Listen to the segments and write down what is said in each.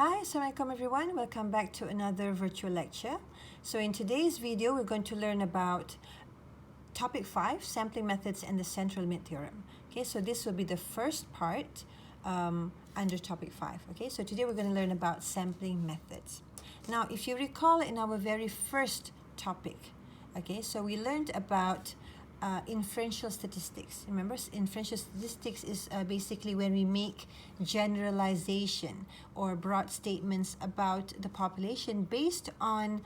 Hi, Assalamualaikum everyone. Welcome back to another virtual lecture. So in today's video, we're going to learn about topic 5, sampling methods and the central limit theorem. Okay, so this will be the first part under topic 5. Okay, so today we're going to learn about sampling methods. Now, if you recall in our very first topic, okay, so we learned about inferential statistics. Remember, inferential statistics is basically when we make generalization or broad statements about the population based on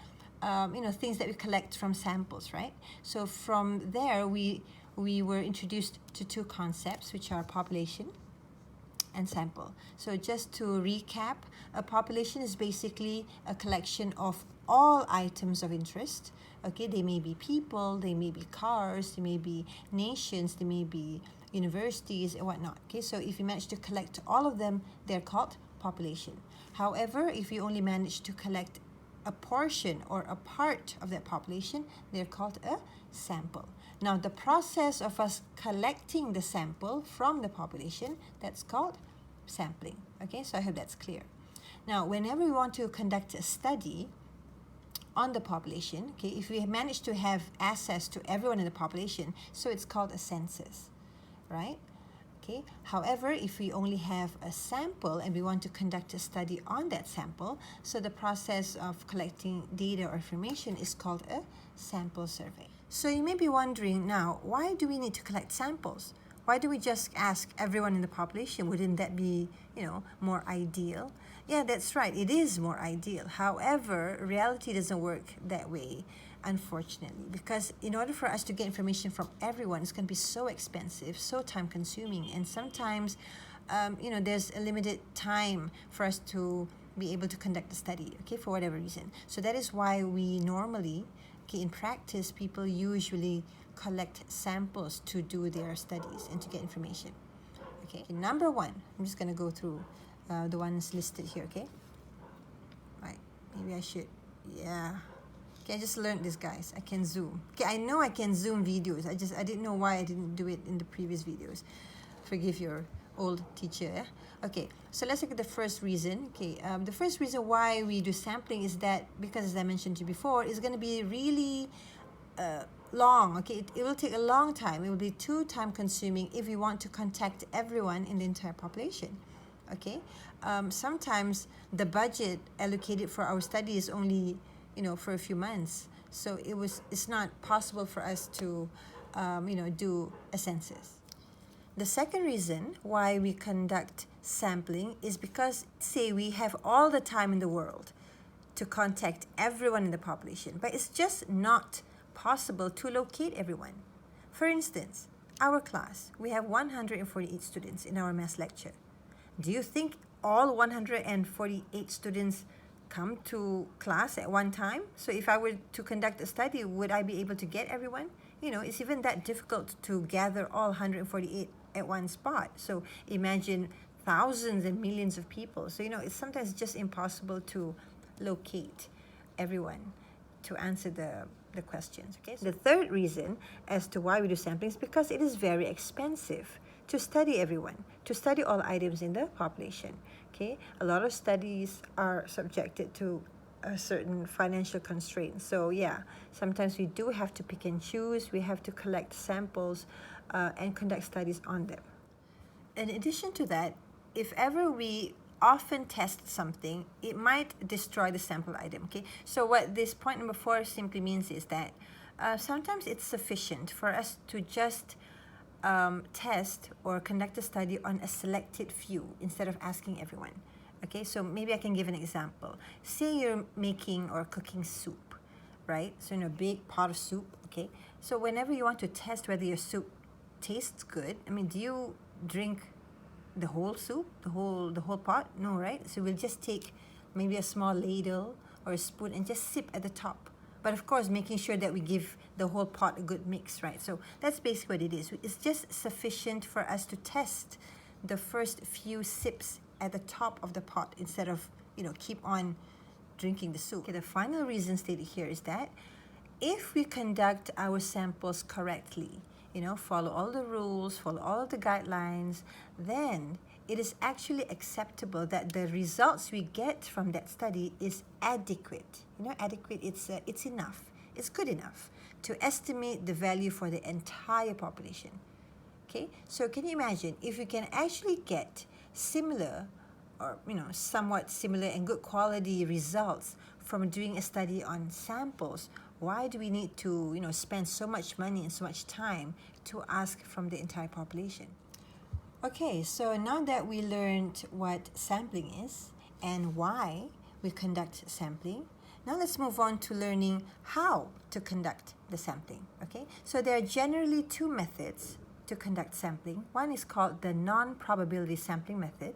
things that we collect from samples, right? So from there, we were introduced to two concepts, which are population and sample. So just to recap, a population is basically a collection of all items of interest. Okay, they may be people, they may be cars, they may be nations, they may be universities and whatnot. Okay, so if you manage to collect all of them, they're called population. However, if you only manage to collect a portion or a part of that population, they're called a sample. Now, the process of us collecting the sample from the population, that's called sampling. Okay, so I hope that's clear. Now, whenever we want to conduct a study on the population, okay, if we manage to have access to everyone in the population, so it's called a census, right? Okay. However, if we only have a sample and we want to conduct a study on that sample, so the process of collecting data or information is called a sample survey. So you may be wondering now, why do we need to collect samples? Why do we just ask everyone in the population? Wouldn't that be, more ideal? Yeah, that's right. It is more ideal. However, reality doesn't work that way, unfortunately, because in order for us to get information from everyone, it's going to be so expensive, so time-consuming, and sometimes, there's a limited time for us to be able to conduct the study, okay, for whatever reason. So that is why we normally, okay, in practice, people usually collect samples to do their studies and to get information. Okay, number one, I'm just going to go through the ones listed here, okay? Right, maybe I should, yeah. Okay, I just learned this, guys. I can zoom. Okay, I know I can zoom videos. I didn't know why I didn't do it in the previous videos. Forgive your old teacher, yeah? Okay, so let's look at the first reason. Okay, the first reason why we do sampling is that, because as I mentioned to you before, it's going to be really long. Okay, it will take a long time. It will be too time consuming if we want to contact everyone in the entire population. Okay, sometimes the budget allocated for our study is only for a few months, so it's not possible for us to do a census. The second reason why we conduct sampling is because, say, we have all the time in the world to contact everyone in the population, but it's just not possible to locate everyone. For instance, our class, we have 148 students in our mass lecture. Do you think all 148 students come to class at one time? So if I were to conduct a study, would I be able to get everyone? It's even that difficult to gather all 148 at one spot. So imagine thousands and millions of people. So, it's sometimes just impossible to locate everyone to answer the questions. Okay. So the third reason as to why we do sampling is because it is very expensive to study everyone, to study all items in the population. Okay, a lot of studies are subjected to a certain financial constraint. So yeah, sometimes we do have to pick and choose. We have to collect samples and conduct studies on them. In addition to that, if ever we often test something, it might destroy the sample item. Okay, so what this point number 4 simply means is that sometimes it's sufficient for us to just test or conduct a study on a selected few instead of asking everyone. Okay, so maybe I can give an example. Say you're making or cooking soup, right? So in a big pot of soup. Okay, so whenever you want to test whether your soup tastes good, do you drink the whole soup, the whole pot? No, right? So we'll just take maybe a small ladle or a spoon and just sip at the top. But of course, making sure that we give the whole pot a good mix, right? So that's basically what it is. It's just sufficient for us to test the first few sips at the top of the pot instead of, keep on drinking the soup. Okay, the final reason stated here is that if we conduct our samples correctly, follow all the rules, follow all of the guidelines, then it is actually acceptable that the results we get from that study is adequate. You know, adequate, it's enough, it's good enough to estimate the value for the entire population. Okay, so can you imagine if you can actually get similar or, you know, somewhat similar and good quality results from doing a study on samples, why do we need to, you know, spend so much money and so much time to ask from the entire population? Okay, so now that we learned what sampling is and why we conduct sampling, now let's move on to learning how to conduct the sampling. Okay, so there are generally two methods to conduct sampling. One is called the non-probability sampling method,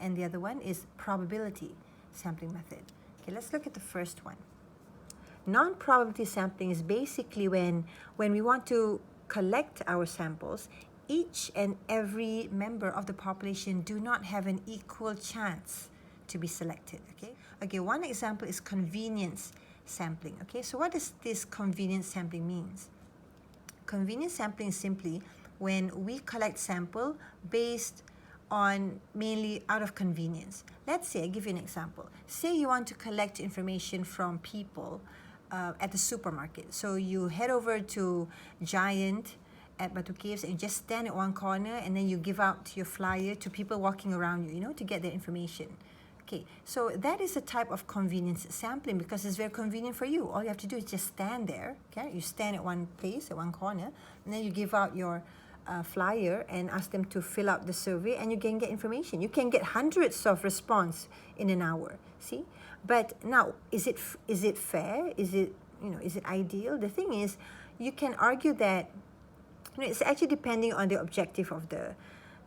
and the other one is probability sampling method. Okay, let's look at the first one. Non-probability sampling is basically when we want to collect our samples, each and every member of the population do not have an equal chance to be selected. Okay, one example is convenience sampling. Okay, so what does this convenience sampling means? Convenience sampling is simply when we collect sample based on mainly out of convenience. Let's say, I give you an example. Say you want to collect information from people at the supermarket. So you head over to Giant at Batu Caves and just stand at one corner, and then you give out your flyer to people walking around you, you know, to get their information. Okay, so that is a type of convenience sampling because it's very convenient for you. All you have to do is just stand there. Okay, you stand at one place, at one corner, and then you give out your flyer and ask them to fill out the survey, and you can get information. You can get hundreds of response in an hour. See, but now is it fair? Is it, you know, is it ideal? The thing is, you can argue that, you know, it's actually depending on the objective of the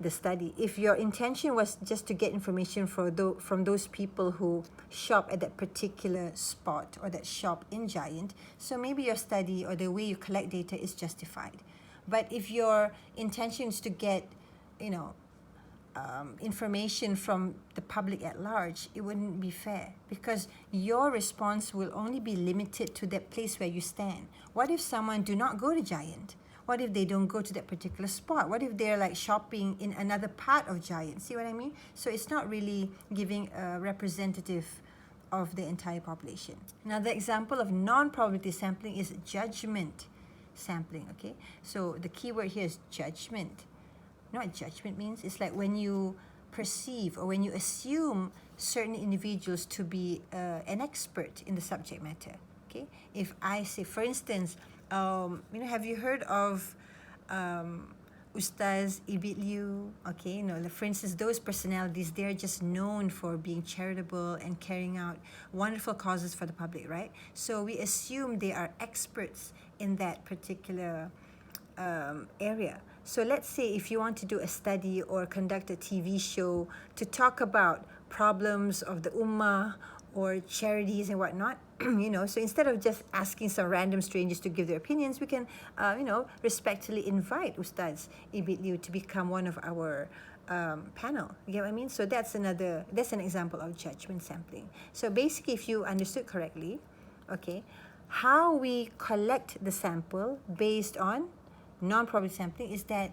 study. If your intention was just to get information from those people who shop at that particular spot or that shop in Giant, so maybe your study or the way you collect data is justified. But if your intention is to get, you know, information from the public at large, it wouldn't be fair because your response will only be limited to that place where you stand. What if someone do not go to Giant? What if they don't go to that particular spot? What if they're like shopping in another part of Giant? See what I mean? So it's not really giving a representative of the entire population. Now, the example of non-probability sampling is judgment sampling. Okay, so the key word here is judgment. You know what judgment means? It's like when you perceive or when you assume certain individuals to be an expert in the subject matter. Okay, if I say, for instance, you know, have you heard of Ustaz Ibit Liu? Okay, you know, for instance, those personalities, they're just known for being charitable and carrying out wonderful causes for the public, right? So we assume they are experts in that particular area. So let's say if you want to do a study or conduct a TV show to talk about problems of the ummah or charities and whatnot, you know, so instead of just asking some random strangers to give their opinions, we can, you know, respectfully invite Ustaz Ibit Liu to become one of our panel. You get what I mean? So that's an example of judgment sampling. So basically, if you understood correctly, okay, how we collect the sample based on non-probability sampling is that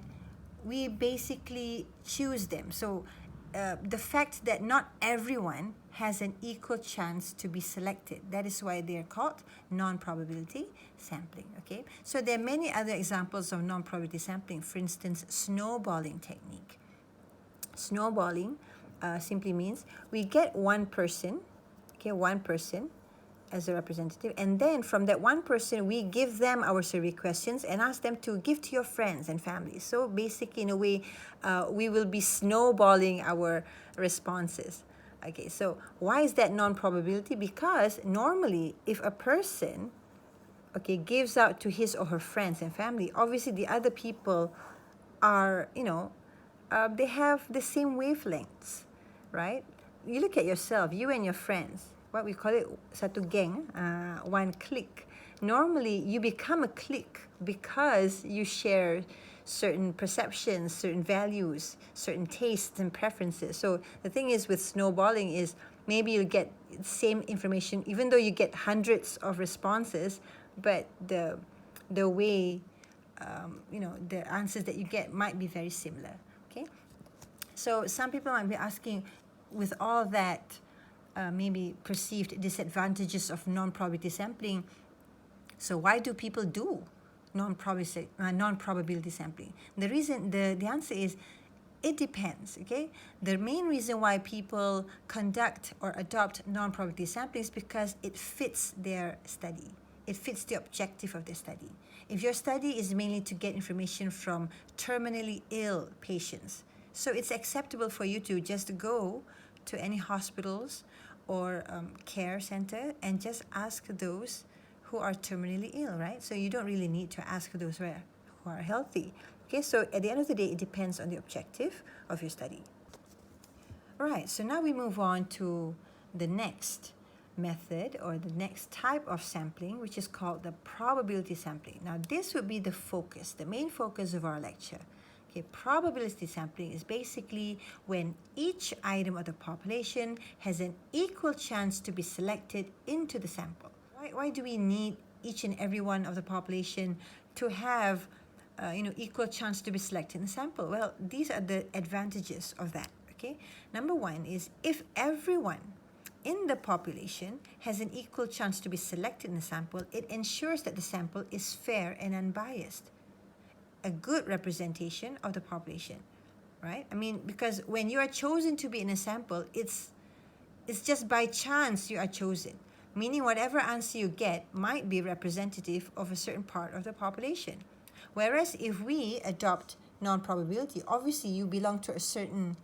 we basically choose them. So the fact that not everyone has an equal chance to be selected. That is why they are called non-probability sampling. Okay, so there are many other examples of non-probability sampling. For instance, snowballing technique. Snowballing simply means we get one person, okay, one person as a representative, and then from that one person we give them our survey questions and ask them to give to your friends and family. So basically, in a way, we will be snowballing our responses. Okay, so why is that non-probability? Because normally if a person, okay, gives out to his or her friends and family, obviously the other people are, you know, they have the same wavelengths, right? You look at yourself, you and your friends, what we call it, satu geng, one clique. Normally, you become a clique because you share certain perceptions, certain values, certain tastes and preferences. So the thing is with snowballing is maybe you get the same information, even though you get hundreds of responses, but the way, you know, the answers that you get might be very similar. Okay. So some people might be asking, with all that maybe perceived disadvantages of non-probability sampling, so why do people do non-probability sampling? The answer is, it depends, okay? The main reason why people conduct or adopt non-probability sampling is because it fits their study. It fits the objective of their study. If your study is mainly to get information from terminally ill patients, so it's acceptable for you to just go to any hospitals or care center and just ask those who are terminally ill, right? So you don't really need to ask those who are healthy. Okay, so at the end of the day, it depends on the objective of your study. All right, so now we move on to the next method or the next type of sampling, which is called the probability sampling. Now, this would be the focus, the main focus of our lecture. Okay, probability sampling is basically when each item of the population has an equal chance to be selected into the sample. Why do we need each and every one of the population to have equal chance to be selected in the sample? Well, these are the advantages of that, okay? Number one is, if everyone in the population has an equal chance to be selected in the sample, it ensures that the sample is fair and unbiased, a good representation of the population, right? I mean, because when you are chosen to be in a sample, it's just by chance you are chosen, meaning whatever answer you get might be representative of a certain part of the population. Whereas if we adopt non-probability, obviously you belong to a certain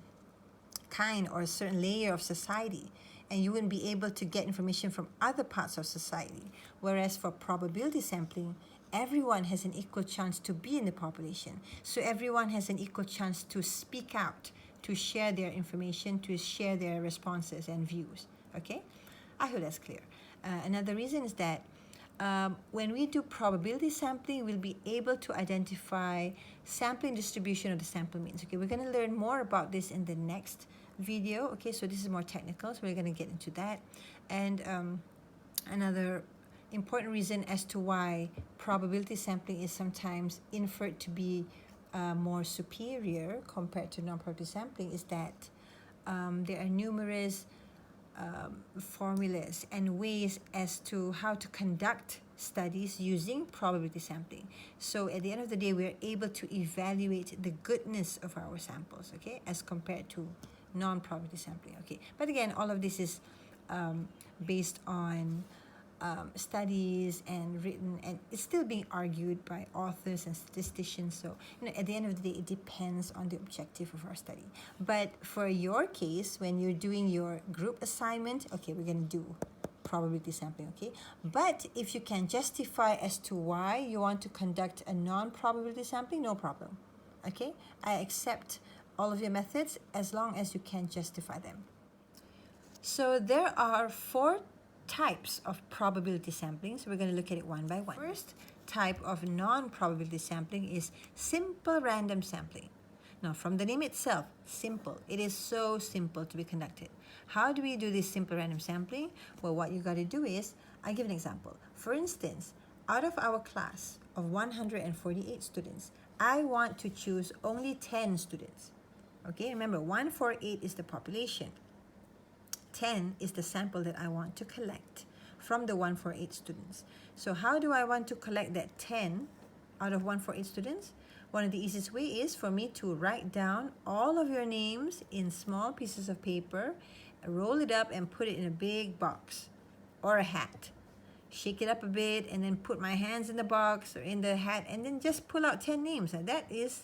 kind or a certain layer of society, and you wouldn't be able to get information from other parts of society. Whereas for probability sampling, everyone has an equal chance to be in the population. So everyone has an equal chance to speak out, to share their information, to share their responses and views. Okay? I hope that's clear. Another reason is that when we do probability sampling, we'll be able to identify sampling distribution of the sample means. Okay, we're going to learn more about this in the next video. Okay, so this is more technical, so we're going to get into that. And another important reason as to why probability sampling is sometimes inferred to be more superior compared to non-probability sampling is that there are numerous formulas and ways as to how to conduct studies using probability sampling. So at the end of the day, we are able to evaluate the goodness of our samples, okay, as compared to non-probability sampling, okay. But again, all of this is based on studies and written, and it's still being argued by authors and statisticians. So at the end of the day, it depends on the objective of our study. But for your case, when you're doing your group assignment, okay, we're going to do probability sampling, okay. But if you can justify as to why you want to conduct a non-probability sampling, no problem, okay. I accept all of your methods as long as you can justify them. So there are 4 types of probability sampling, so we're going to look at it one by one. First type of non-probability sampling is simple random sampling. Now, from the name itself, simple, it is so simple to be conducted. How do we do this simple random sampling? Well, what you got to do is, I'll give an example. For instance, out of our class of 148 students, I want to choose only 10 students. Okay, remember, 148 is the population. 10 is the sample that I want to collect from the 148 students. So how do I want to collect that 10 out of 148 students? One of the easiest way is for me to write down all of your names in small pieces of paper, roll it up and put it in a big box or a hat. Shake it up a bit and then put my hands in the box or in the hat and then just pull out 10 names. And that is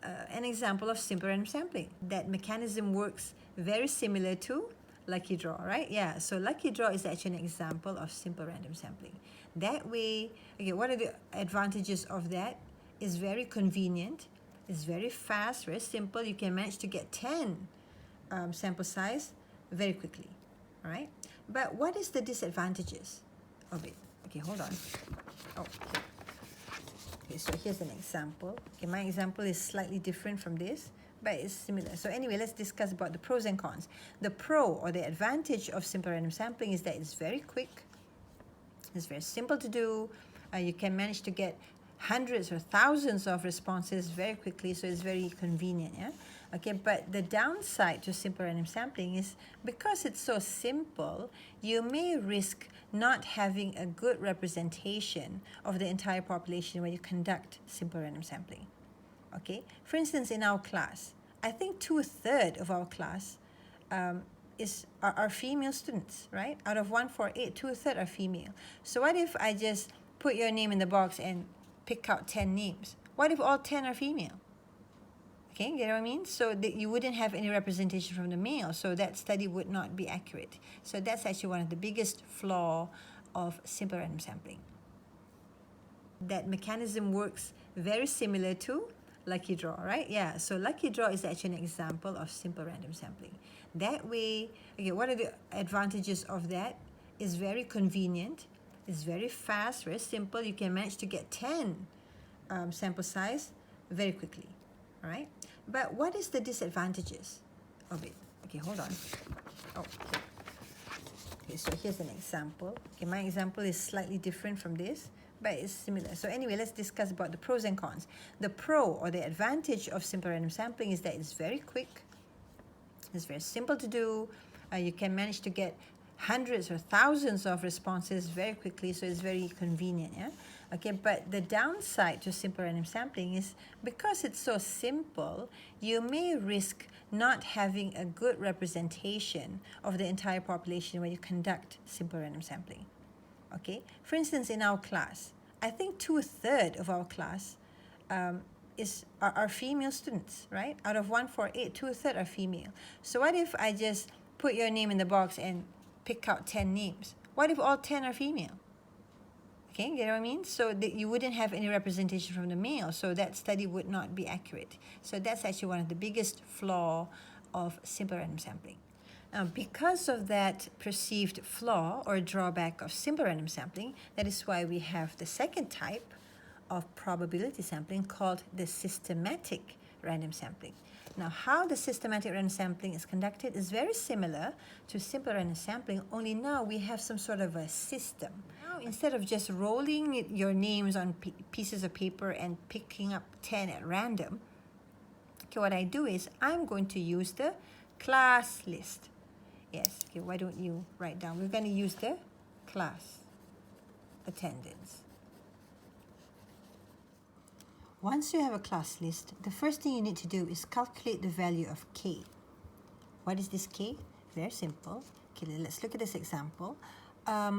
an example of simple random sampling. That mechanism works very similar to lucky draw, right? Yeah, so lucky draw is actually an example of simple random sampling. That way, okay, what are the advantages of that? It's very convenient, it's very fast, very simple. You can manage to get 10 sample size very quickly, all right? But what is the disadvantages of it? Okay, hold on. Oh, okay, so here's an example. Okay, my example is slightly different from this, but it's similar. So anyway, let's discuss about the pros and cons. The pro or the advantage of simple random sampling is that it's very quick. It's very simple to do. You can manage to get hundreds or thousands of responses very quickly, so it's very convenient. Yeah. Okay, but the downside to simple random sampling is because it's so simple, you may risk not having a good representation of the entire population when you conduct simple random sampling. Okay, for instance, in our class, I think 2/3 of our class are female students, right? Out of 148, 2/3 are female. So what if I just put your name in the box and pick out 10 names? What if all 10 are female? Okay, get what I mean? So that you wouldn't have any representation from the male, so that study would not be accurate. So that's actually one of the biggest flaw of simple random sampling. That mechanism works very similar to lucky draw, right? Yeah, so lucky draw is actually an example of simple random sampling. That way, okay, what are the advantages of that? It's very convenient, it's very fast, very simple. You can manage to get 10 sample size very quickly, all right? But what is the disadvantages of it? Okay, hold on. Oh, okay, so here's an example. Okay, my example is slightly different from this, but it's similar. So anyway, let's discuss about the pros and cons. The pro or the advantage of simple random sampling is that it's very quick. It's very simple to do. You can manage to get hundreds or thousands of responses very quickly, so it's very convenient, yeah? Okay, but the downside to simple random sampling is because it's so simple, you may risk not having a good representation of the entire population when you conduct simple random sampling. Okay, for instance, in our class, I think 2/3 of our class are female students, right? Out of 148, 2/3 are female. So what if I just put your name in the box and pick out 10 names? What if all 10 are female? Okay, get what I mean? So that you wouldn't have any representation from the male, so that study would not be accurate. So that's actually one of the biggest flaw of simple random sampling. Now, because of that perceived flaw or drawback of simple random sampling, that is why we have the second type of probability sampling called the systematic random sampling. Now, how the systematic random sampling is conducted is very similar to simple random sampling, only now we have some sort of a system. Now, instead of just rolling your names on pieces of paper and picking up 10 at random, okay, what I do is I'm going to use the class list. Yes, okay, why don't you write down? We're going to use the class attendance. Once you have a class list, the first thing you need to do is calculate the value of k. What is this k? Very simple. Okay, let's look at this example.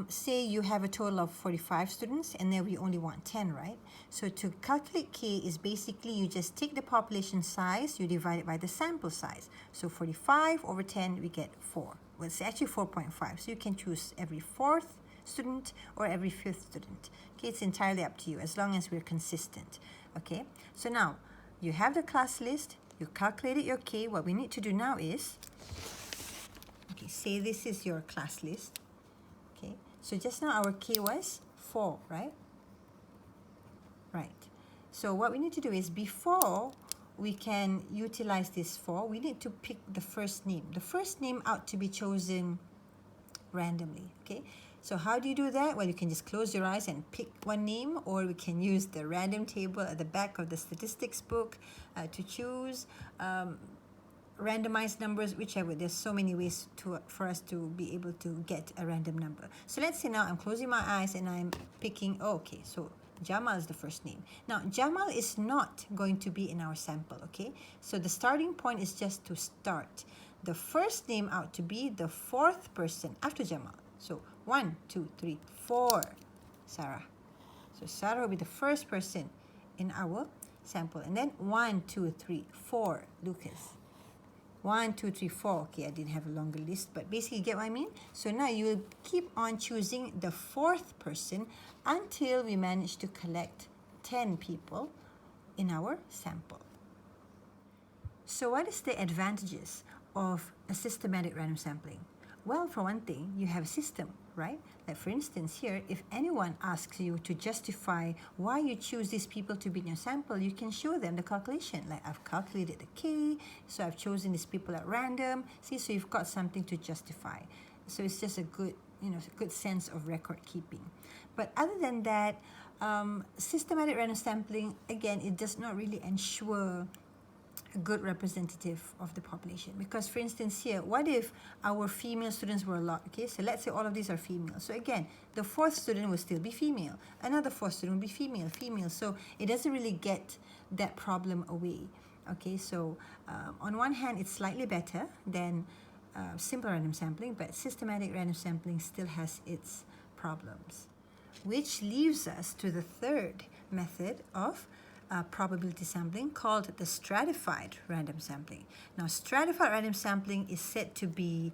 Say you have a total of 45 students and then we only want 10, right? So to calculate k is basically you just take the population size, you divide it by the sample size. So 45 over 10, we get 4. Well, it's actually 4.5. So you can choose every fourth student or every fifth student. Okay, it's entirely up to you as long as we're consistent. Okay, so now you have the class list, you calculated your k. What we need to do now is, okay, say this is your class list. Okay, so just now our k was 4, right? Right. So what we need to do is before we can utilize this 4, we need to pick the first name. The first name out to be chosen randomly, okay? So how do you do that? Well, you can just close your eyes and pick one name, or we can use the random table at the back of the statistics book to choose randomized numbers, whichever. There's so many ways for us to be able to get a random number. So let's say now I'm closing my eyes and I'm picking, okay, so Jamal is the first name. Now, Jamal is not going to be in our sample, okay? So the starting point is just to start. The first name out to be the fourth person after Jamal. So 1, 2, 3, 4, Sarah. So Sarah will be the first person in our sample. And then 1, 2, 3, 4, Lucas. 1, 2, 3, 4. Okay, I didn't have a longer list, but basically you get what I mean? So now you will keep on choosing the fourth person until we manage to collect 10 people in our sample. So what is the advantages of a systematic random sampling? Well, for one thing, you have a system, right? Like for instance here, if anyone asks you to justify why you choose these people to be in your sample, you can show them the calculation. Like I've calculated the k, so I've chosen these people at random. See, so you've got something to justify. So it's just a good, good sense of record keeping. But other than that, systematic random sampling, again, it does not really ensure a good representative of the population. Because for instance here, what if our female students were a lot? Okay, so let's say all of these are female. So again, the fourth student will still be female. Another fourth student will be female. So it doesn't really get that problem away. Okay, so on one hand, it's slightly better than simple random sampling, but systematic random sampling still has its problems. Which leaves us to the third method of probability sampling, called the stratified random sampling. Now, stratified random sampling is said to be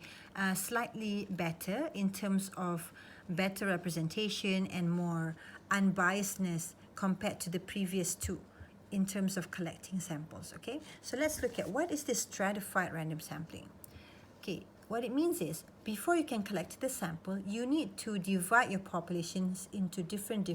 slightly better in terms of better representation and more unbiasedness compared to the previous two in terms of collecting samples. Okay, so let's look at what is this stratified random sampling. Okay, what it means is, before you can collect the sample, you need to divide your populations into different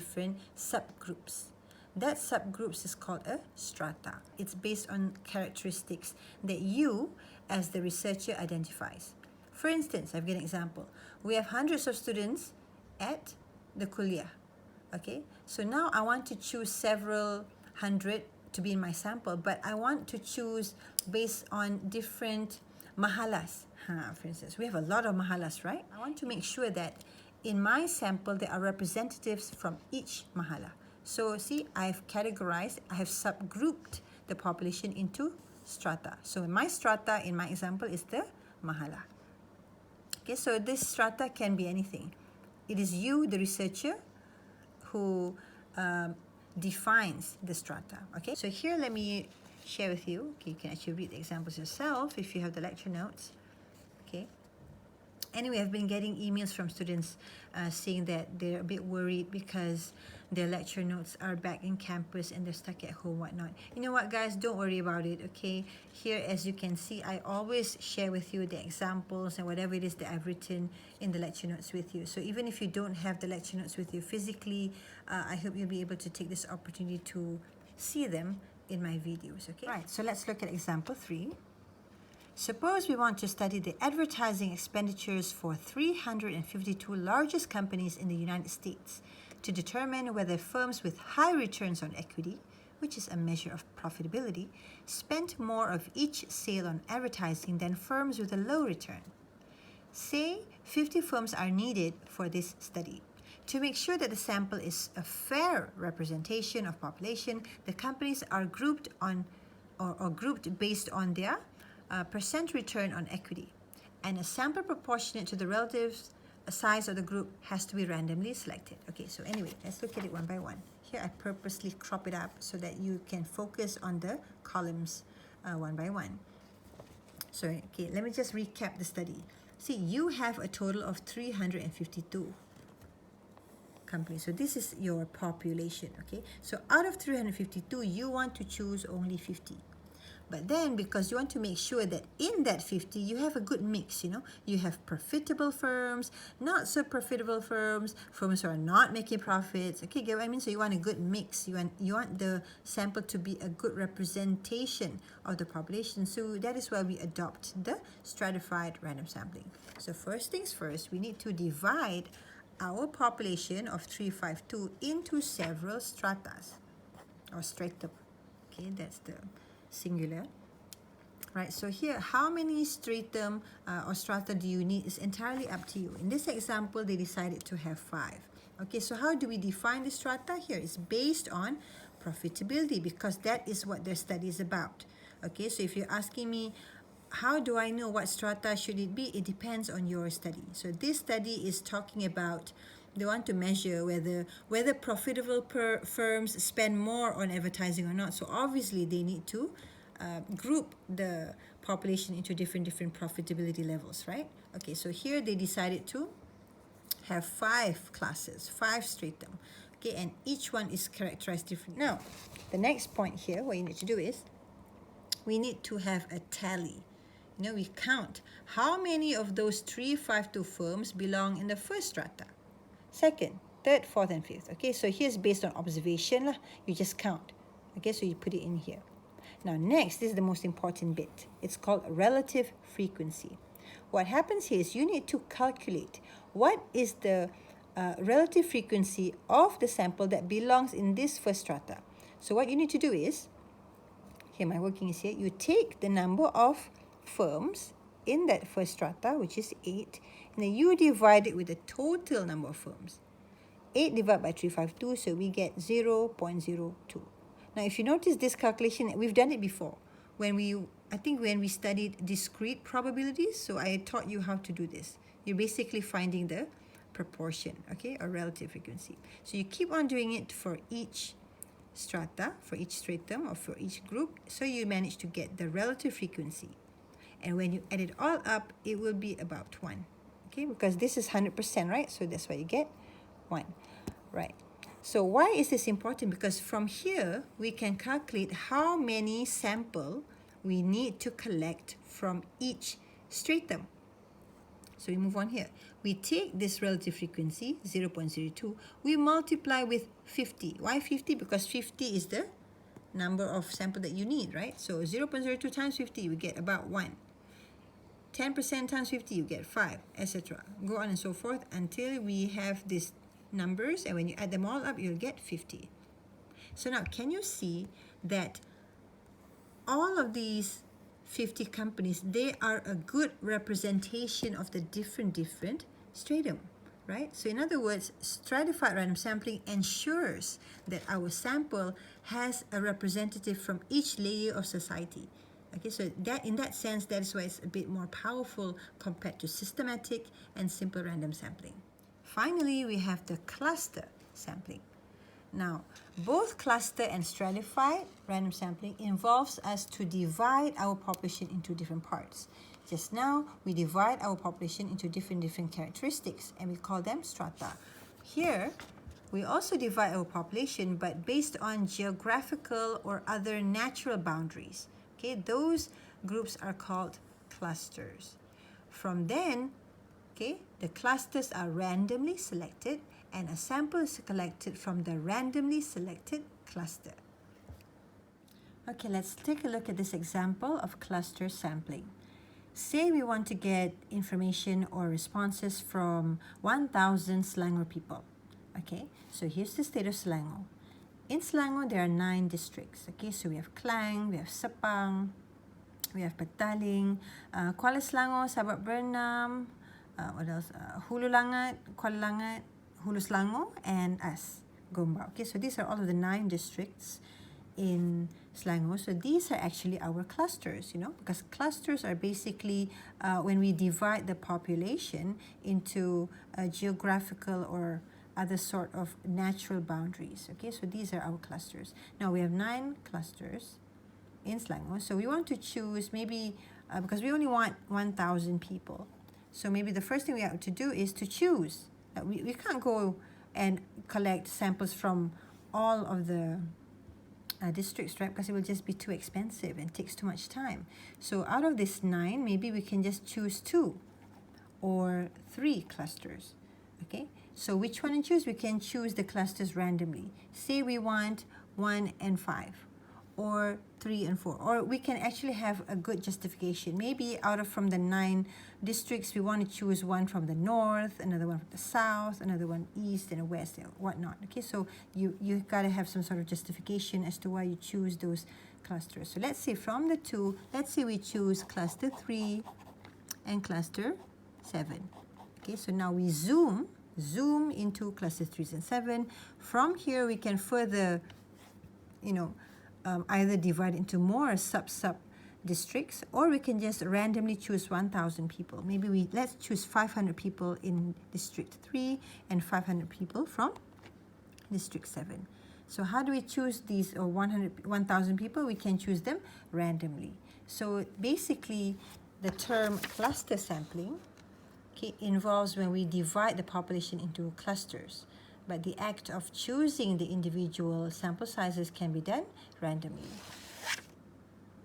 subgroups. That subgroups is called a strata. It's based on characteristics that you, as the researcher, identifies. For instance, I've got an example. We have hundreds of students at the kuliah. Okay, so now I want to choose several hundred to be in my sample, but I want to choose based on different mahalas. For instance, we have a lot of mahalas, right? I want to make sure that in my sample there are representatives from each mahala. So see, I've categorized, I have subgrouped the population into strata. So my strata in my example is the mahala. Okay, so this strata can be anything. It is you, the researcher, who defines the strata. Okay, so here let me share with you. Okay, you can actually read the examples yourself if you have the lecture notes. Okay. Anyway, I've been getting emails from students saying that they're a bit worried because their lecture notes are back in campus and they're stuck at home, whatnot. You know what, guys? Don't worry about it, okay? Here, as you can see, I always share with you the examples and whatever it is that I've written in the lecture notes with you. So even if you don't have the lecture notes with you physically, I hope you'll be able to take this opportunity to see them in my videos, okay? Right, so let's look at example 3. Suppose we want to study the advertising expenditures for 352 largest companies in the United States to determine whether firms with high returns on equity, which is a measure of profitability, spent more of each sale on advertising than firms with a low return. Say 50 firms are needed for this study. To make sure that the sample is a fair representation of population, the companies are grouped on or grouped based on their percent return on equity, and a sample proportionate to the relative size of the group has to be randomly selected. Okay, so anyway, let's look at it one by one. Here I purposely crop it up so that you can focus on the columns one by one. So okay, let me just recap the study. See, you have a total of 352 companies. So this is your population, okay? So out of 352, you want to choose only 50. But then, because you want to make sure that in that 50, you have a good mix, you know. You have profitable firms, not so profitable firms, firms who are not making profits. Okay, get what I mean? So you want a good mix. You want the sample to be a good representation of the population. So that is why we adopt the stratified random sampling. So first things first, we need to divide our population of 352 into several stratas or stratum. Okay, that's the singular. Right, so here, how many stratum or strata do you need is entirely up to you. In this example, they decided to have 5. Okay, so how do we define the strata? Here, it's based on profitability, because that is what their study is about. Okay, so if you're asking me, how do I know what strata should it be? It depends on your study. So this study is talking about, they want to measure whether profitable firms spend more on advertising or not. So obviously they need to group the population into different profitability levels, right? Okay, so here they decided to have 5 classes, 5 stratum. Okay, and each one is characterized differently. Now, the next point here, what you need to do is, we need to have a tally. You know, we count how many of those 352 firms belong in the first strata, second, third, fourth, and fifth. Okay, so here's based on observation lah. You just count. Okay, so you put it in here. Now next, this is the most important bit. It's called relative frequency. What happens here is you need to calculate what is the relative frequency of the sample that belongs in this first strata. So what you need to do is, here my working is here, you take the number of firms in that first strata, which is 8, and then you divide it with the total number of firms. 8 divided by 352, so we get 0.02. Now, if you notice this calculation, we've done it before. I think when we studied discrete probabilities, so I taught you how to do this. You're basically finding the proportion, okay, or relative frequency. So you keep on doing it for each strata, for each stratum, or for each group, so you manage to get the relative frequency. And when you add it all up, it will be about 1, okay, because this is 100%, right? So that's why you get 1, right? So why is this important? Because from here, we can calculate how many sample we need to collect from each stratum. So we move on here. We take this relative frequency, 0.02, we multiply with 50. Why 50? Because 50 is the number of sample that you need, right? So 0.02 times 50, we get about 1. 10% times 50, you get 5, etc. Go on and so forth until we have these numbers, and when you add them all up, you'll get 50. So now, can you see that all of these 50 companies, they are a good representation of the different stratum, right? So in other words, stratified random sampling ensures that our sample has a representative from each layer of society. Okay, so that in that sense, that is why it's a bit more powerful compared to systematic and simple random sampling. Finally, we have the cluster sampling. Now, both cluster and stratified random sampling involves us to divide our population into different parts. Just now, we divide our population into different characteristics, and we call them strata. Here, we also divide our population, but based on geographical or other natural boundaries. Okay, those groups are called clusters. From then, okay, the clusters are randomly selected, and a sample is collected from the randomly selected cluster. Okay, let's take a look at this example of cluster sampling. Say we want to get information or responses from 1,000 Selangor people. Okay, so here's the state of Selangor. In Selangor, there are 9 districts. Okay, so we have Klang, we have Sepang, we have Petaling, Kuala Selangor, Sabak Bernam, what else? Hulu Langat, Kuala Langat, Hulu Selangor, and us, Gombak. Okay, so these are all of the 9 districts in Selangor. So these are actually our clusters, because clusters are basically when we divide the population into geographical or other sort of natural boundaries. Okay, so these are our clusters. Now we have 9 clusters in Selangor. So we want to choose maybe, because we only want 1,000 people. So maybe the first thing we have to do is to choose. We can't go and collect samples from all of the districts, right? Because it will just be too expensive and takes too much time. So out of this 9, maybe we can just choose 2 or 3 clusters. Okay, so which one to choose? We can choose the clusters randomly. Say we want 1 and 5, or 3 and 4, or we can actually have a good justification. Maybe from the 9 districts, we want to choose one from the north, another one from the south, another one east and west and whatnot. Okay, so you got to have some sort of justification as to why you choose those clusters. So let's say from the 2, let's say we choose cluster 3 and cluster 7. Okay, so now we zoom into cluster 3 and 7. From here, we can further, either divide into more sub districts, or we can just randomly choose 1,000 people. Maybe let's choose 500 people in district 3 and 500 people from district 7. So how do we choose these 1,000 people? We can choose them randomly. So basically, the term cluster sampling involves when we divide the population into clusters. But the act of choosing the individual sample sizes can be done randomly.